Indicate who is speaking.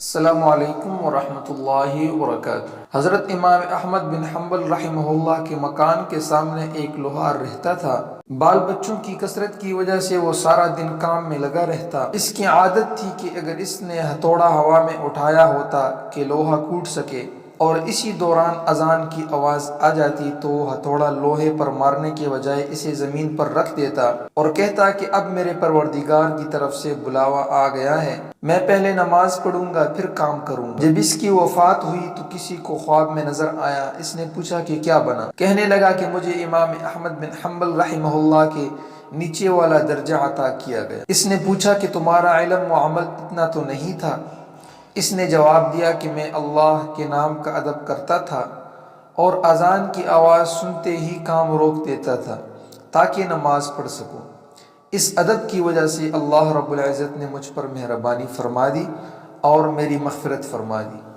Speaker 1: السلام علیکم ورحمۃ اللہ وبرکاتہ۔ حضرت امام احمد بن حنبل رحمہ اللہ کے مکان کے سامنے ایک لوہار رہتا تھا۔ بال بچوں کی کثرت کی وجہ سے وہ سارا دن کام میں لگا رہتا۔ اس کی عادت تھی کہ اگر اس نے ہتھوڑا ہوا میں اٹھایا ہوتا کہ لوہا ٹوٹ سکے اور اسی دوران اذان کی آواز آ جاتی تو وہ ہتھوڑا لوہے پر مارنے کے بجائے اسے زمین پر رکھ دیتا اور کہتا کہ اب میرے پروردگار کی طرف سے بلاوا آ گیا ہے، میں پہلے نماز پڑھوں گا پھر کام کروں گا۔ جب اس کی وفات ہوئی تو کسی کو خواب میں نظر آیا۔ اس نے پوچھا کہ کیا بنا؟ کہنے لگا کہ مجھے امام احمد بن حنبل رحمہ اللہ کے نیچے والا درجہ عطا کیا گیا۔ اس نے پوچھا کہ تمہارا علم و عمل اتنا تو نہیں تھا؟ اس نے جواب دیا کہ میں اللہ کے نام کا ادب کرتا تھا اور اذان کی آواز سنتے ہی کام روک دیتا تھا تاکہ نماز پڑھ سکوں۔ اس ادب کی وجہ سے اللہ رب العزت نے مجھ پر مہربانی فرما دی اور میری مغفرت فرما دی۔